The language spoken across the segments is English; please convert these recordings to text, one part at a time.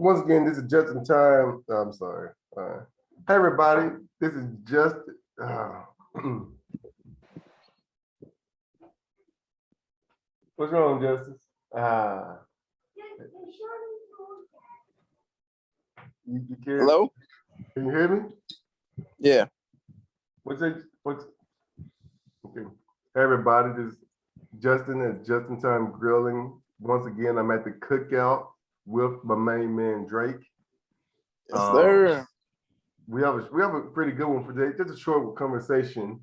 Once again, this is just in time. I'm sorry. Hey, everybody. This is just. What's wrong, Justice? You can't. Hello? Can you hear me? Yeah. What's it? What's okay? Hey, everybody. This is Justin at Just in Time Grilling. Once again, I'm at the cookout with my main man Drake. Yes, sir. We have a pretty good one for today. Just a short conversation.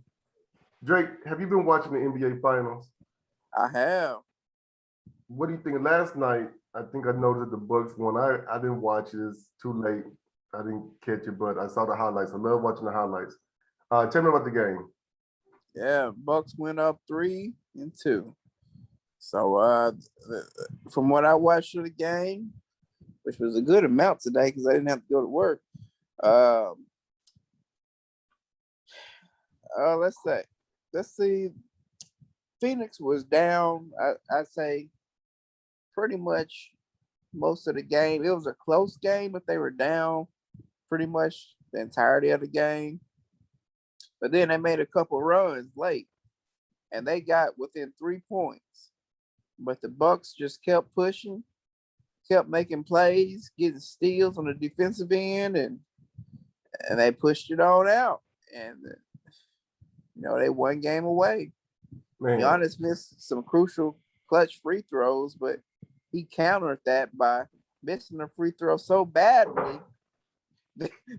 Drake, have you been watching the NBA Finals? I have. What do you think? Last night, I think I noticed the Bucks won. I didn't watch it. It's too late. I didn't catch it, but I saw the highlights. I love watching the highlights. Tell me about the game. Yeah, Bucks went up 3-2. So from what I watched of the game, which was a good amount today because I didn't have to go to work. Let's see. Phoenix was down. I'd say pretty much most of the game. It was a close game, but they were down pretty much the entirety of the game. But then they made a couple runs late, and they got within 3 points. But the Bucks just kept pushing, kept making plays, getting steals on the defensive end, and they pushed it on out. And they one game away. Man. Giannis missed some crucial clutch free throws, but he countered that by missing a free throw so badly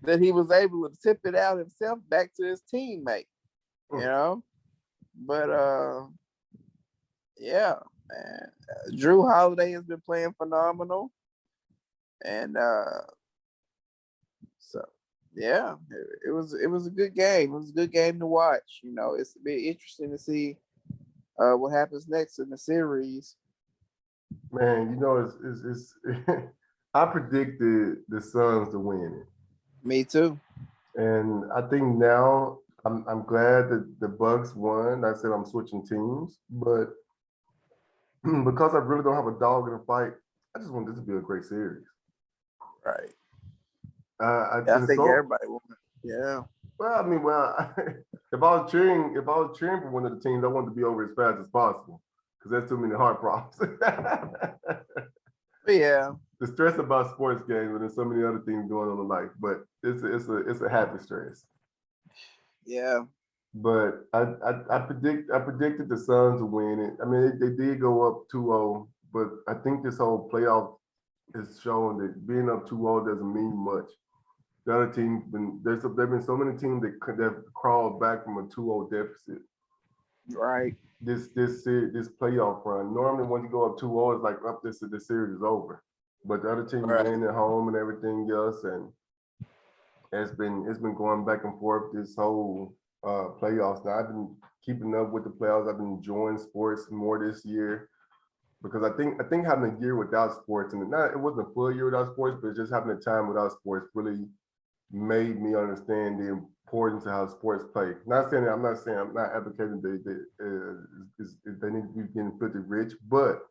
that he was able to tip it out himself back to his teammate. But yeah, man. Drew Holiday has been playing phenomenal, and so yeah, it was a good game. It was a good game to watch. It's be interesting to see what happens next in the series. Man, it's I predicted the Suns to win it. Me too. And I think now I'm glad that the Bucks won. I said I'm switching teams, but because I really don't have a dog in the fight, I just want this to be a great series. Right. I think everybody won. Yeah. Well, if I was cheering for one of the teams, I want it to be over as fast as possible because there's too many heart problems. Yeah. The stress about sports games and there's so many other things going on in life, but it's a happy stress. Yeah. But I predicted the Suns to win it. I mean, they did go up 2-0, but I think this whole playoff is showing that being up 2-0 doesn't mean much. The other teams there've been so many teams that have crawled back from a 2-0 deficit. Right. This playoff run. Normally, when you go up 2-0, it's like up the series is over. But the other team win at home and everything else, and it's been going back and forth this whole playoffs. Now I've been keeping up with the playoffs. I've been enjoying sports more this year because I think having a year without sports, and it wasn't a full year without sports, but just having a time without sports really made me understand the importance of how sports play. I'm not advocating they need to be getting filthy rich, but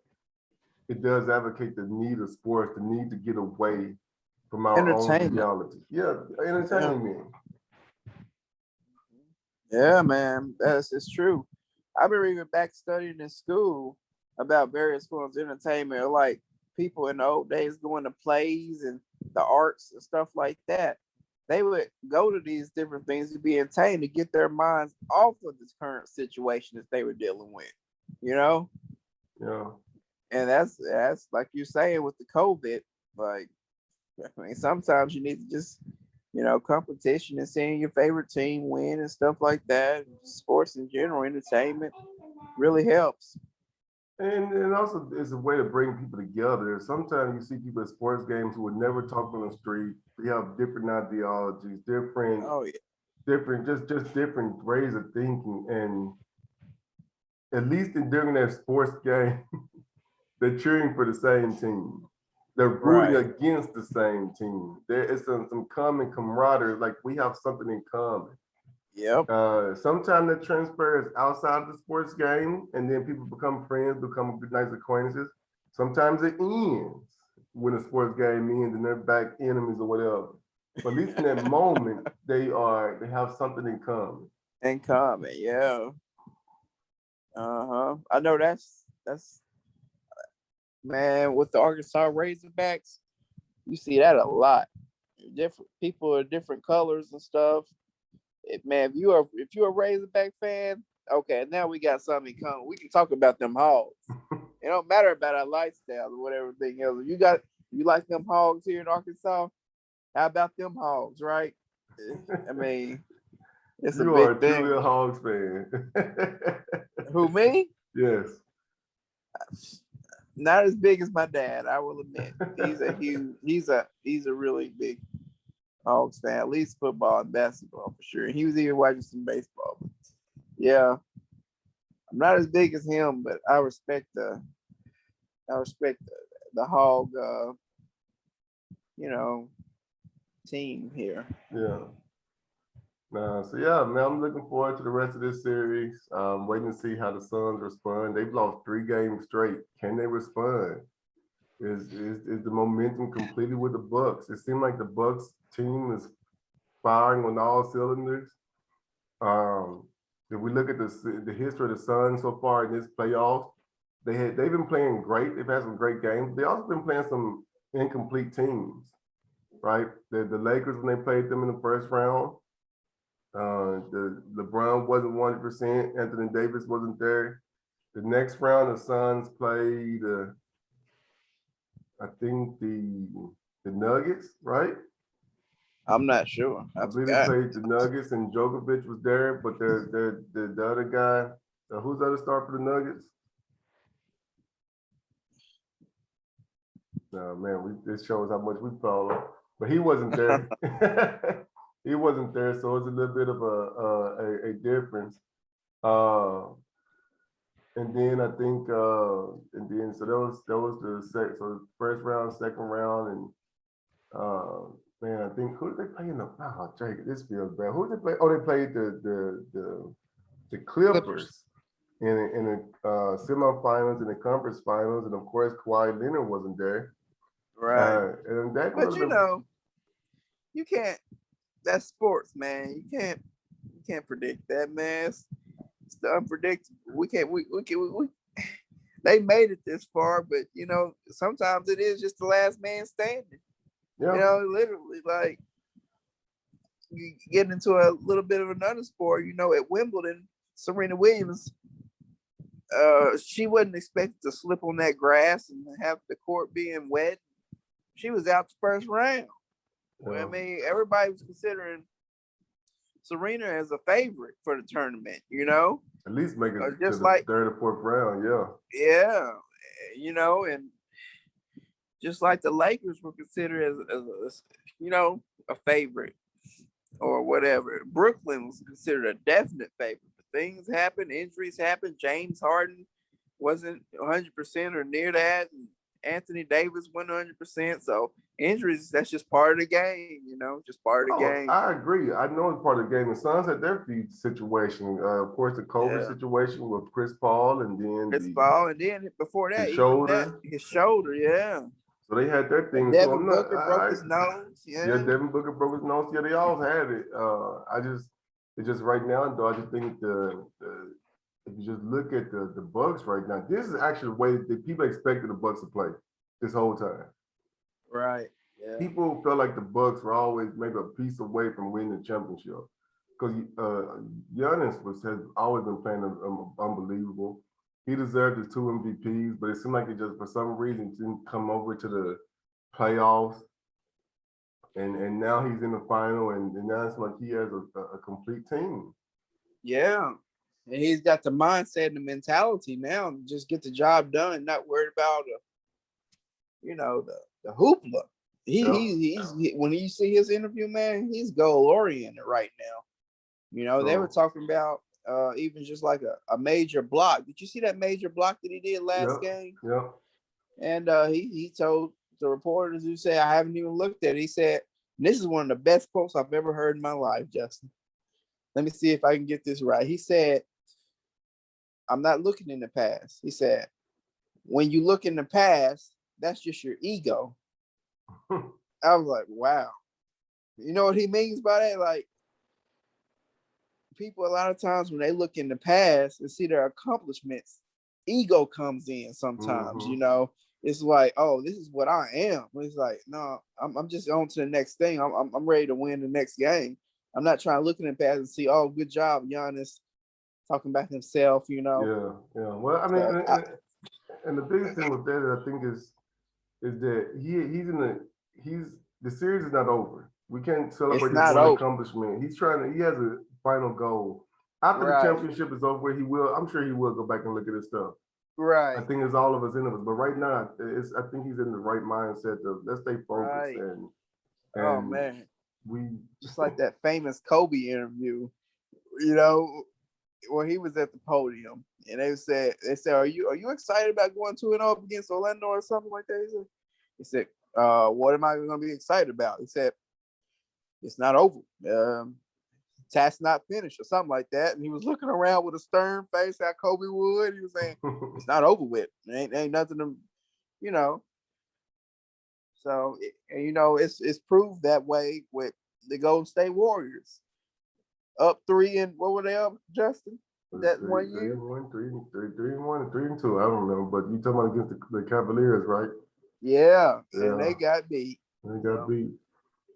it does advocate the need of sports, the need to get away from our own reality. Yeah, entertainment. Yeah, man, it's true. I've been reading back studying in school about various forms of entertainment, like people in the old days going to plays and the arts and stuff like that. They would go to these different things to be entertained, to get their minds off of this current situation that they were dealing with, Yeah. And that's like you're saying with the COVID, like, I mean, sometimes you need to just, competition and seeing your favorite team win and stuff like that. Sports in general, entertainment really helps. And also it's a way to bring people together. Sometimes you see people at sports games who would never talk on the street. They have different ideologies, different ways of thinking. And at least during that sports game, they're cheering for the same team. They're rooting against the same team. There is some common camaraderie, like we have something in common. Yep. Sometimes that transfers outside of the sports game, and then people become friends, become nice acquaintances. Sometimes it ends. when a sports game ends and they're back enemies or whatever. But at least in that moment, they have something in common. In common, yeah. I know that's man, with the Arkansas Razorbacks, you see that a lot. Different people are different colors and stuff. Man, if you're a Razorback fan, okay, now we got something in common. We can talk about them hogs. It don't matter about our lifestyle or whatever thing else. If you like them hogs here in Arkansas, how about them hogs, right? I mean, it's a You are big truly a thing. Hogs fan. Who, me? Yes. Not as big as my dad, I will admit. He's a really big Hogs fan, at least football and basketball for sure. He was even watching some baseball. But yeah, I'm not as big as him, but I respect the Hog team here. Yeah. So yeah, man, I'm looking forward to the rest of this series. Waiting to see how the Suns respond. They've lost 3 games straight. Can they respond? Is the momentum completely with the Bucks? It seemed like the Bucks team is firing on all cylinders. If we look at the history of the Suns so far in this playoff, they've been playing great. They've had some great games. They also been playing some incomplete teams, right? The Lakers, when they played them in the first round, the LeBron wasn't 100%. Anthony Davis wasn't there. The next round, the Suns played, I think the Nuggets, right? I'm not sure. I believe they played the Nuggets and Djokovic was there, but the other guy, who's the other star for the Nuggets? No, man, this shows how much we follow. But he wasn't there. He wasn't there, so it's a little bit of a difference. And then I think, so that was the first round, second round, and man, I think who did they play in the? Oh, Drake, this feels bad. Who did they play? Oh, they played the Clippers in the semifinals and the conference finals, and of course Kawhi Leonard wasn't there. Right. And that but you can't. That's sports, man. You can't predict that, man. It's the unpredictable. We can't. We They made it this far, but sometimes it is just the last man standing. Yeah. Literally, like you get into a little bit of another sport. At Wimbledon, Serena Williams, she wasn't expected to slip on that grass and have the court being wet. She was out the first round. Well, I mean, everybody was considering Serena as a favorite for the tournament, At least make it just to the like 3rd or 4th round, yeah, and just like the Lakers were considered as a favorite or whatever. Brooklyn was considered a definite favorite. But things happen, injuries happen. James Harden wasn't 100% or near that. And Anthony Davis 100%. So injuries, that's just part of the game, just part of the game. I agree. I know it's part of the game. The Suns had their feet situation. Of course, the COVID situation with Chris Paul, and then and then before that, his shoulder, yeah. So they had their thing. Devin Booker broke his nose. Yeah, Devin Booker broke his nose. Yeah, they all had it. It's just right now, though. I just think if you just look at the Bucks right now, this is actually the way that people expected the Bucks to play this whole time. Right. Yeah. People felt like the Bucks were always maybe a piece away from winning the championship because Giannis has always been playing unbelievable. He deserved his 2 MVPs, but it seemed like it just for some reason didn't come over to the playoffs. And now he's in the final, and now it's like he has a complete team. Yeah. And he's got the mindset and the mentality now to just get the job done, not worried about the hoopla. He's when you see his interview, man, he's goal oriented right now. They were talking about even just like a major block. Did you see that major block that he did last game? Yeah. And he told the reporters who said, I haven't even looked at it. He said, this is one of the best quotes I've ever heard in my life, Justin. Let me see if I can get this right. He said, I'm not looking in the past. He said, when you look in the past, that's just your ego. I was like, wow. You know what he means by that? Like, people a lot of times when they look in the past and see their accomplishments, ego comes in sometimes, Mm-hmm. you know. It's like, oh, this is what I am. It's like, no, I'm just on to the next thing. I'm ready to win the next game. I'm not trying to look in the past and see, oh, good job, Giannis, talking about himself, you know. Yeah. Well, I mean, So and the biggest thing with that, I think, is that he's the series is not over. We can't it's celebrate this not one over. accomplishment. He has a final goal. After the Right, championship is over, I'm sure he will go back and look at his stuff. I right, think it's all of us in of us. But right now, I think he's in the right mindset of let's stay focused right. Oh and man. we Just like that famous Kobe interview, you know, where he was at the podium and they said, are you excited about going 2-0 up against Orlando or something like that? He said, what am I gonna be excited about? He said, it's not over. Task not finished or something like that. And he was looking around with a stern face, how Kobe would. He was saying, it's not over with. Ain't nothing to, you know. So, and you know, it's proved that way with the Golden State Warriors. Up 3 and what were they up, Justin? That three, 1 three year? and one, 3-1, and 3-2. I don't remember, but you talking about against the Cavaliers, right? Yeah, and Yeah, they got beat. they got So beat.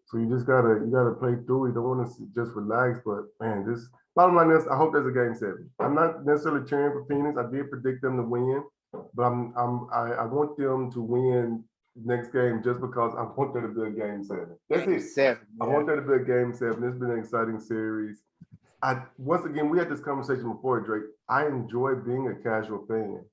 So you gotta play through. You don't want to just relax, but man, this bottom line is I hope there's a game 7. I'm not necessarily cheering for Phoenix. I did predict them to win, but I want them to win next game just because I want there to be a game 7. That's game it. 7, I yeah. want there to be a game 7. It's been an exciting series. Once again we had this conversation before, Drake. I enjoy being a casual fan.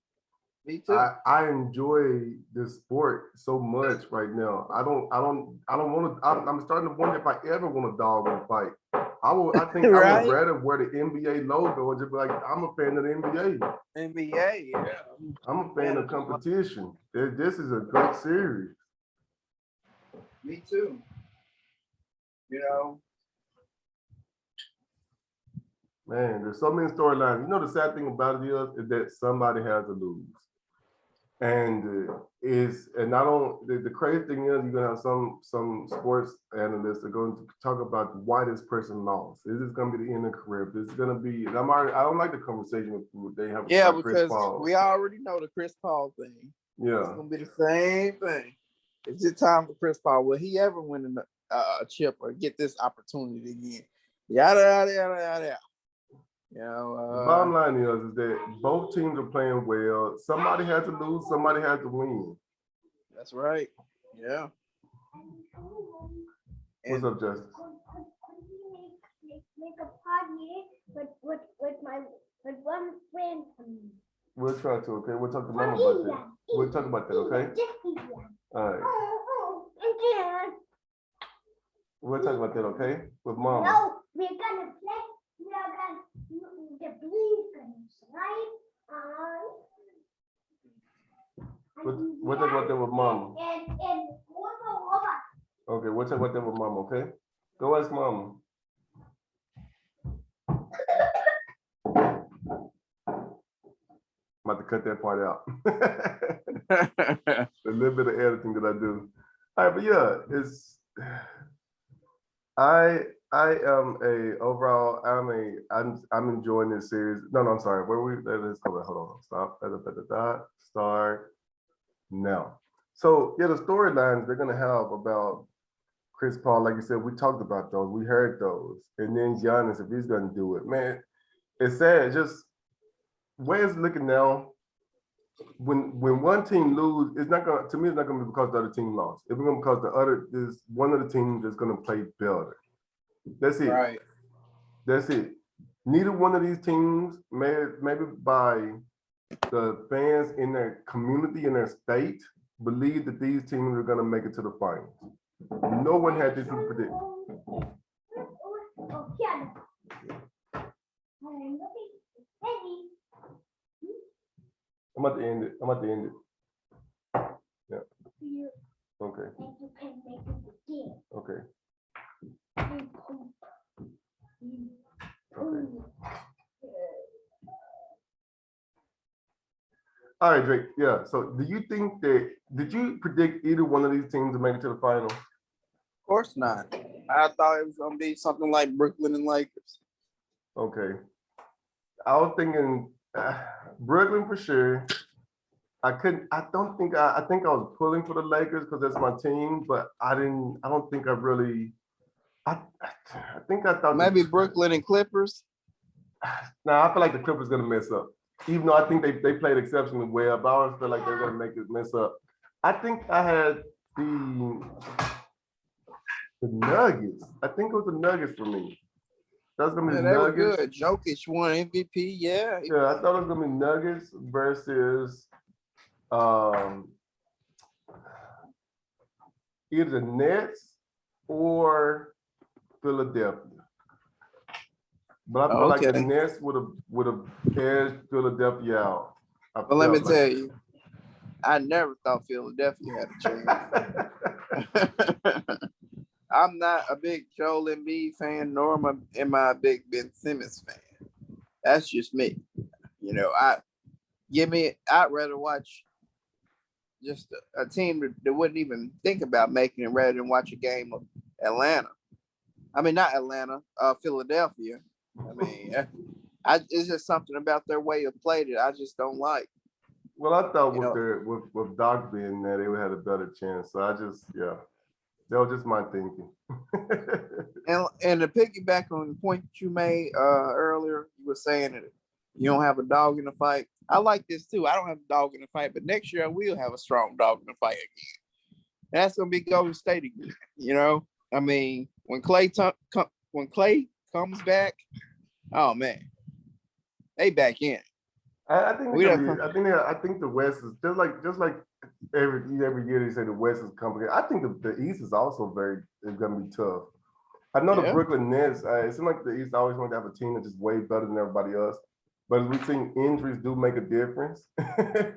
Me too. I enjoy this sport so much right now. I don't want to. I'm starting to wonder if I ever want a dog in a fight. I think I would Right? rather wear the NBA logo and just be like, I'm a fan of the NBA. NBA, yeah. I'm a fan of competition. This is a great series. Me too. You know, Man, there's so many storylines. You know, the sad thing about it is that somebody has to lose. And I don't. The crazy thing is, you're gonna have some sports analysts that are going to talk about why this person lost. Is this gonna be the end of the career? This is gonna be. And I don't like the conversation they have yeah, about Chris because Paul. we already know the Chris Paul thing. Yeah, It's gonna be the same thing. It's just time for Chris Paul. Will he ever win a chip or get this opportunity again? Yada yada yada yada. You know, the bottom line is that both teams are playing well. Somebody has to lose. Somebody has to win. that's right. Yeah. What's up, Justice? Make a party with one friend. We'll try to. Okay, we'll talk to Mama about that. We'll talk about that. Okay. All right. We'll talk about that. Okay, with Mama. No, we're gonna play. We are gonna. The bees gonna slide on. We'll talk about that with Mama. And over. Okay, we'll talk about that with Mama. Okay. Go ask Mama. I'm about to cut that part out. A little bit of editing that I do. All right, but yeah, I am I'm enjoying this series. No, I'm sorry. Hold on. Stop. Start now. So yeah, the storylines they're gonna have about Chris Paul, like you said, we talked about those. We heard those. And then Giannis, if he's gonna do it, man, it's sad. Just where it's looking now, when one team lose, it's not gonna be because the other team lost. It's gonna be because there's one of the teams that's gonna play better. That's it. right. That's it. Neither one of these teams, maybe by the fans in their community, in their state, believe that these teams are gonna make it to the finals. No one had this to predict. I'm about to end it. Yeah. Okay. Okay. Okay. All right, Drake. Yeah. So do you think did you predict either one of these teams to make it to the final? Of course not. I thought it was gonna be something like Brooklyn and Lakers. Okay. I was thinking Brooklyn for sure. I think I was pulling for the Lakers because that's my team, but I don't think I really, I think I thought Maybe Brooklyn and Clippers. Now I feel like the Clippers gonna mess up. Even though I think they played exceptionally well, but I always feel like they're gonna make it mess up. I think I had the Nuggets. I think it was the Nuggets for me. That's gonna be Man, the they were Nuggets. good. Jokic won MVP. Yeah. Yeah, I thought it was gonna be Nuggets versus um either the Nets or Philadelphia. But I feel like the Okay. Nets would have edged Philadelphia out. But let me tell you, I never thought Philadelphia had a chance. I'm not a big Joel Embiid fan, nor am I a big Ben Simmons fan. That's just me. You know, I'd rather watch just a team that wouldn't even think about making it rather than watch a game of Atlanta. I mean, not Atlanta, Philadelphia. I mean, it's just something about their way of play that I just don't like. Well, I thought You know, with Doc being there, they would have a better chance. So that was just my thinking. and to piggyback on the point that you made earlier, you were saying that you don't have a dog in the fight. I like this too. I don't have a dog in the fight, but next year I will have a strong dog in the fight again. And that's gonna be Golden State again. You know, I mean, when Clay comes back, oh man, they back in. I think We they're done gonna be, I think the West is just like every year they say the West is complicated. I think the East is also gonna be tough. I know the Yeah. Brooklyn Nets. It seems like the East always want to have a team that's just way better than everybody else. But we've seen injuries do make a difference.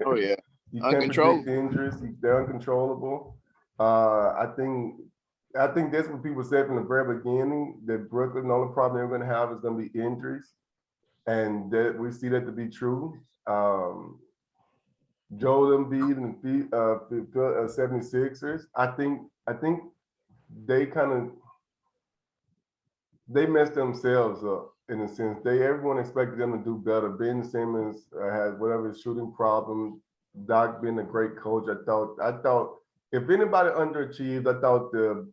Oh yeah. You can't predict Uncontrollable. injuries. They're uncontrollable. I think that's what people said from the very beginning, that Brooklyn, the only problem they're going to have is going to be injuries. And that we see that to be true. Joel Embiid and the 76ers, I think they they messed themselves up in a sense. Everyone expected them to do better. Ben Simmons has whatever shooting problem. Doc being a great coach, I thought if anybody underachieved, I thought the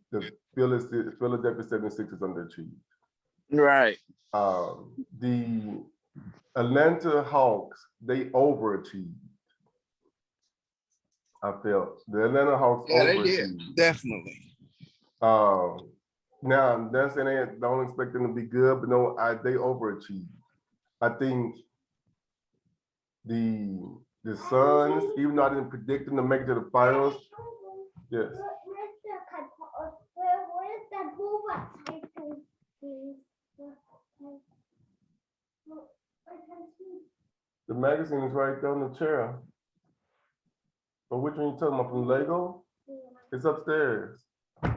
Philadelphia 76ers underachieved. Right. The Atlanta Hawks, they overachieved. I felt the Atlanta Hawks Yeah, they overachieved. did. Definitely. Now I'm not saying they don't expect them to be good, but no, they overachieved. I think the Suns, even though I didn't predict them to make it to the finals, yes. Where's the boba title, please? The magazine is right there on the chair. But which one you talking about, from Lego? It's upstairs. That's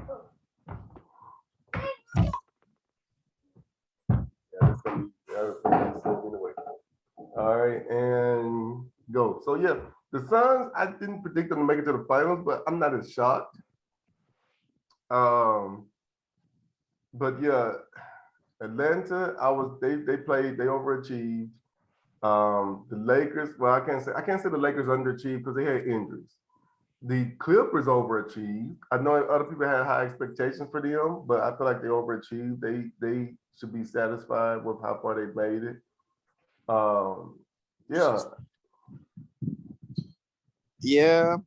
gonna be anyway. All right, and go. So yeah, the Suns, I didn't predict them to make it to the finals, but I'm not as shocked. But yeah, Atlanta, they overachieved. The Lakers, well, I can't say the Lakers underachieved because they had injuries. The Clippers overachieved. I know other people had high expectations for them, but I feel like they overachieved. They should be satisfied with how far they made it. Yeah. Yeah,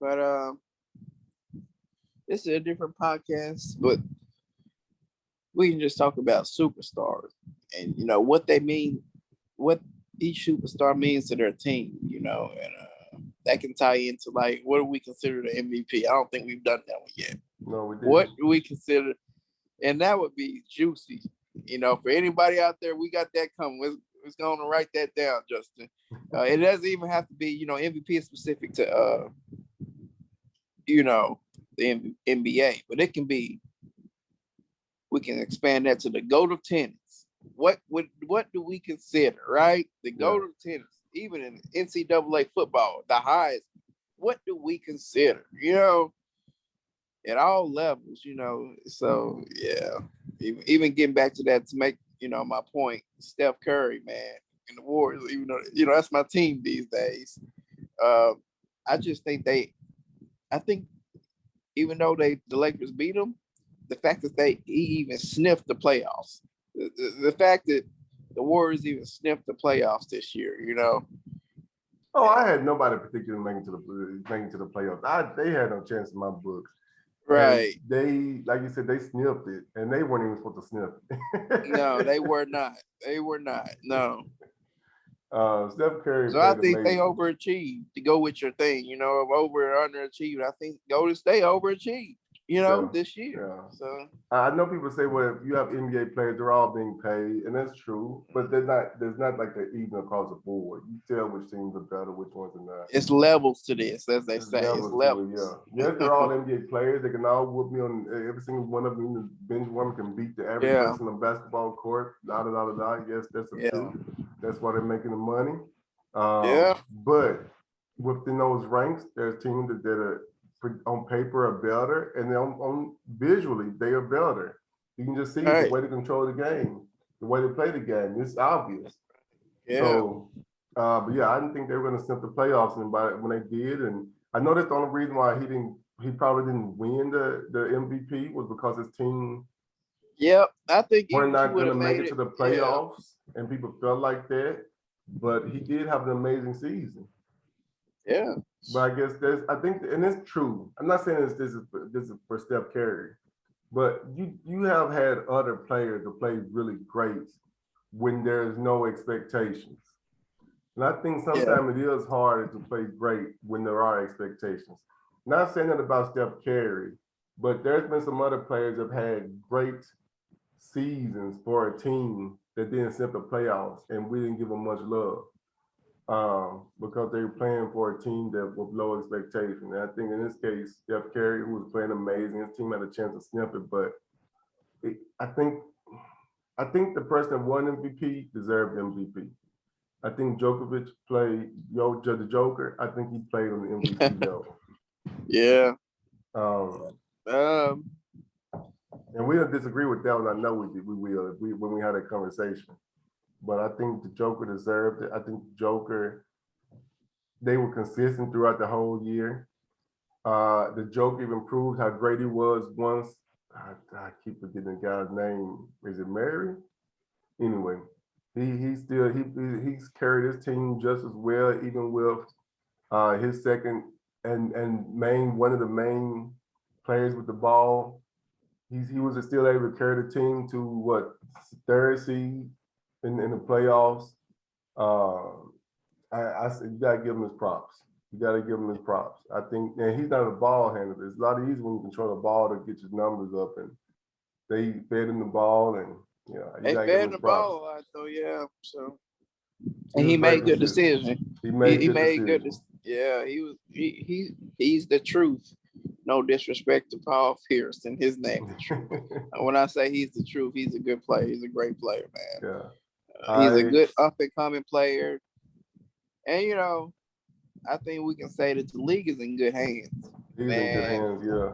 but this is a different podcast, but we can just talk about superstars and you know what they mean, what each superstar means to their team, you know, and that can tie into like what do we consider the MVP? I don't think we've done that one yet. No, we didn't. What do we consider? And that would be juicy. You know, for anybody out there, we got that coming. It's going to write that down, Justin. It doesn't even have to be, you know, MVP is specific to, you know, the NBA, but it can be. We can expand that to the GOAT of tennis. What do we consider, right? The GOAT of tennis. even in NCAA football, the highest. What do we consider? You know, at all levels. You know, so yeah. Even getting back to that to make my point, Steph Curry, man, and the Warriors. Even though that's my team these days. I just think I think even though the Lakers beat them, the fact that he even sniffed the playoffs, the fact that the Warriors even sniffed the playoffs this year, Oh, I had nobody particularly making to the playoffs. They had no chance in my books. right? And they, like you said, they sniffed it, and they weren't even supposed to sniff it. No, they were not. They were not. No. Steph Curry So I played think they amazing. overachieved to go with your thing, of over or underachieved. I think Golden State overachieved, this year. Yeah. So I know people say, well, if you have NBA players, they're all being paid, and that's true, but there's not like they're even across the board. You tell which teams are better, which ones are not. it's levels to this, as they There's say. It's levels to it, levels. yeah. Yes, they're all NBA players. They can all whoop me on every single one of them. Even the bench woman can beat the average Yeah. person on the basketball court. Da da da da da. Yes, that's the Yeah. truth. That's why they're making the money. Yeah. But within those ranks, there's teams that are on paper are better, and then on visually they are better. You can just see the Right. way they control the game, the way they play the game. It's obvious. Yeah. So, but yeah, I didn't think they were going to sniff the playoffs, and when they did, and I know that's the only reason why he probably didn't win the MVP was because his team Yep. I think were even not would going to have make made it to it. the playoffs, and people felt like that. But he did have an amazing season. Yeah. But I guess I think, and it's true. I'm not saying this is for Steph Curry, but you have had other players that play really great when there's no expectations. And I think sometimes it is harder to play great when there are expectations. Not saying that about Steph Curry, but there's been some other players that have had great seasons for a team that didn't sniff the playoffs, and we didn't give them much love. Because they were playing for a team that with low expectation. And I think in this case, Steph Curry, who was playing amazing, his team had a chance to sniff it, but I think the person that won MVP deserved MVP. I think Djokovic played the Joker. I think he played on the MVP level. Yeah. And we don't disagree with that one. I know we will when we had a conversation. But I think the Joker deserved it. I think the Joker, they were consistent throughout the whole year. The Joker even proved how great he was once. I keep forgetting the guy's name. Is it Mary? Anyway, he's carried his team just as well, even with his second and one of the main players with the ball. He was still able to carry the team to what, third seed in the playoffs. I said, you gotta give him his props. You gotta give him his props. I think, and he's not a ball handler. It's a lot easier when you control the ball to get your numbers up, and they fed him the ball, and you They gotta give him fed his the props. ball a lot, though. Yeah. So. He And he was very made good consistent. decisions. He made good good. decisions. Yeah, he's the truth. No disrespect to Paul Pierce and his name, the truth. When I say he's the truth, he's a good player. He's a great player, man. Yeah. He's a good up and coming player. And I think we can say that the league is in good hands. He's in good hands, yeah.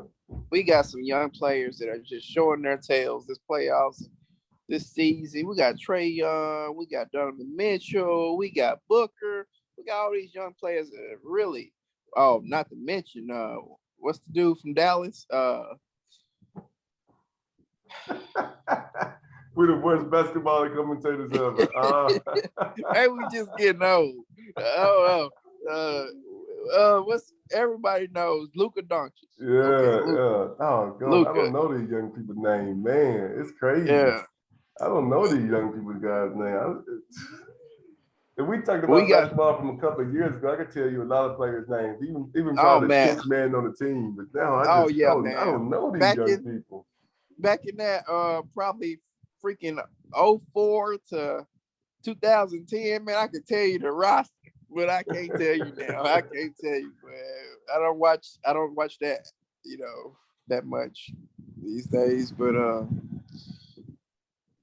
We got some young players that are just showing their tails this playoffs. This season, we got Trey Young, we got Donovan Mitchell, we got Booker, we got all these young players that really. Oh, not to mention, what's the dude from Dallas? We're the worst basketball commentators ever. Hey, we just getting old. What's everybody knows? Luka Doncic. Yeah, okay, yeah. Oh God, Luka. I don't know these young people's name, man. It's crazy. Yeah. I don't know these young people's guys' name. If we talked about basketball from a couple of years ago, I could tell you a lot of players' names, even probably the 10th man on the team. But now I don't know these young people. Back in that probably freaking 04 to 2010, man, I could tell you the roster, but I can't tell you now. I can't tell you, man. I don't watch that, that much these days. But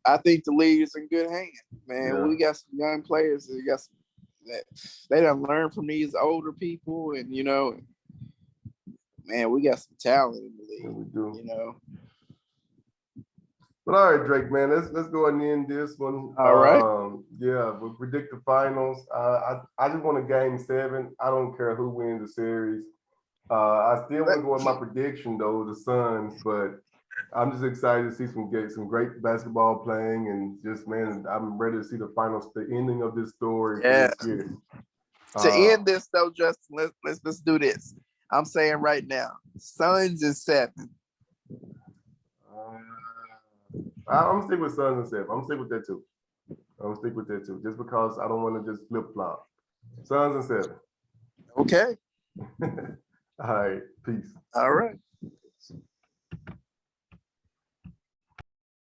I think the league is in good hands, man. Yeah. We got some young players. We got some that they don't learn from these older people, and man, we got some talent in the Yeah, league. we do. But all right, Drake, man, let's go and end this one. All right. Yeah, we'll predict the finals. I just want a game 7. I don't care who wins the series. I still want to go with my prediction though, the Suns, but I'm just excited to see some great basketball playing, and just, man, I'm ready to see the finals, the ending of this story. Yeah. Let's get it. To end this though, Justin, let's do this. I'm saying right now, Suns is 7. I'm gonna stick with Suns and 7. I'm gonna stick with that too. Just because I don't want to just flip flop. Suns and 7. Okay. All right, peace. All right.